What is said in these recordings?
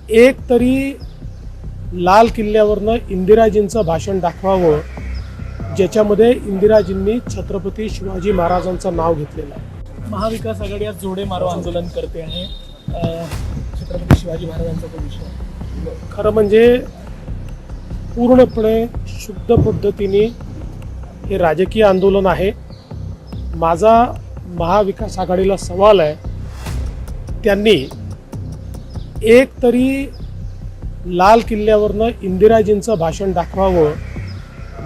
एक तरी लाल किल्ल्यावरनं इंदिराजींचं भाषण दाखवावं ज्याच्यामध्ये इंदिराजींनी छत्रपती शिवाजी महाराजांचं नाव घेतलेलं आहे। महाविकास आघाडी आज जोडे मारो आंदोलन करते आहे। छत्रपती शिवाजी महाराजांचा तो विषय खरं म्हणजे पूर्णपणे शुद्ध पद्धतीने हे राजकीय आंदोलन आहे। माझा महाविकास आघाडीला सवाल आहे, त्यांनी एक तरी लाल किल्ल्यावरनं इंदिराजींचं भाषण दाखवावं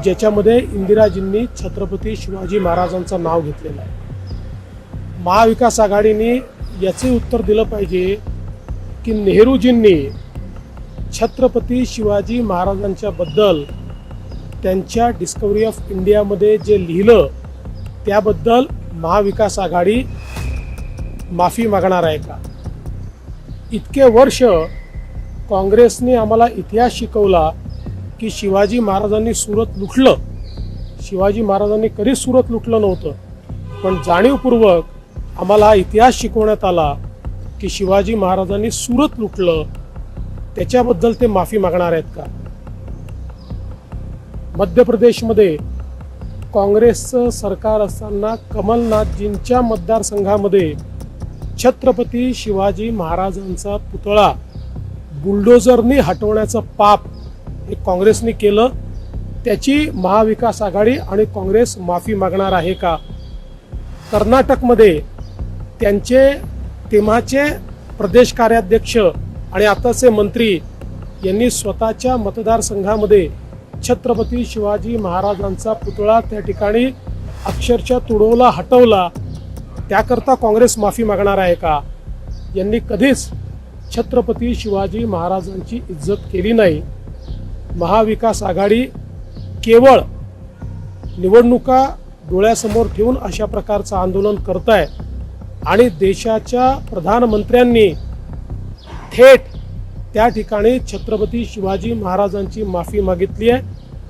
ज्याच्यामध्ये इंदिराजींनी छत्रपती शिवाजी महाराजांचं नाव घेतलेलं आहे। महाविकास आघाडीने याचे उत्तर दिलं पाहिजे की नेहरूजींनी छत्रपती शिवाजी महाराजांच्या बद्दल त्यांच्या डिस्कवरी ऑफ इंडियामध्ये जे लिहिलं त्याबद्दल महाविकास आघाडी माफी मागणार आहे का? इतके वर्ष काँग्रेसने आम्हाला इतिहास शिकवला की शिवाजी महाराजांनी सुरत लुटलं। शिवाजी महाराजांनी कधीच सुरत लुटलं नव्हतं, पण जाणीवपूर्वक आम्हाला इतिहास शिकवण्यात आला की शिवाजी महाराजांनी सुरत लुटलं, त्याच्याबद्दल ते माफी मागणार आहेत का? मध्य प्रदेशमध्ये काँग्रेसचं सरकार असताना कमलनाथजींच्या मतदारसंघामध्ये छत्रपती शिवाजी महाराजांचा पुतळा बुलडोझरने हटवण्याचं पाप हे काँग्रेसने केलं। त्याची महाविकास आघाडी आणि काँग्रेस माफी मागणार आहे का? कर्नाटकमध्ये त्यांचे तेव्हाचे प्रदेश कार्याध्यक्ष आणि आताचे मंत्री यांनी स्वतःच्या मतदारसंघामध्ये छत्रपती शिवाजी महाराजांचा पुतळा त्या ठिकाणी अक्षरशः तुडवला, हटवला। त्याकरता काँग्रेस माफी मागणार आहे का? यांनी कधीच छत्रपती शिवाजी महाराजांची इज्जत केली नाही। महाविकास आघाडी केवळ निवडणुका डोळ्यासमोर ठेवून अशा प्रकारचं आंदोलन करत आहे आणि देशाच्या प्रधानमंत्र्यांनी थेट त्या ठिकाणी छत्रपती शिवाजी महाराजांची माफी मागितली आहे,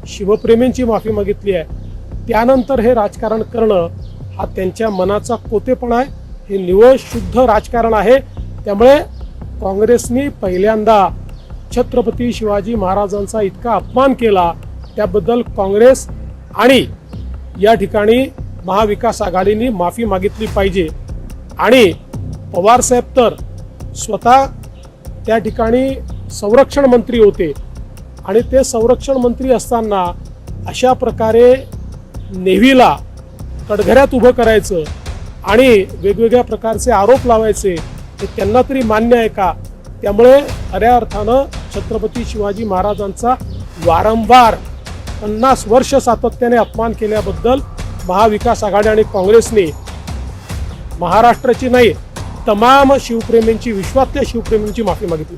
शिवप्रेमींची माफी मागितली आहे। त्यानंतर हे राजकारण करणं हा त्यांच्या मनाचा कोतेपणा आहे, हे निव्वळ शुद्ध राजकारण आहे। त्यामुळे काँग्रेसने पहिल्यांदा छत्रपती शिवाजी महाराजांचा इतका अपमान केला त्याबद्दल काँग्रेस आणि या ठिकाणी महाविकास आघाडीने माफी मागितली पाहिजे। आणि पवारसाहेब तर स्वतः त्या ठिकाणी संरक्षण मंत्री होते आणि ते संरक्षण मंत्री असताना अशा प्रकारे नेव्हीला कटघऱ्यात उभं करायचं आणि वेगवेगळ्या प्रकारचे आरोप लावायचे हे त्यांना तरी मान्य आहे का? त्यामुळे खऱ्या अर्थानं छत्रपती शिवाजी महाराजांचा वारंवार 50 वर्ष सातत्याने अपमान केल्याबद्दल महाविकास आघाडी आणि काँग्रेसने महाराष्ट्राची नाही तमाम शिवप्रेमींची, विश्वातल्या शिवप्रेमींची माफी मागितली.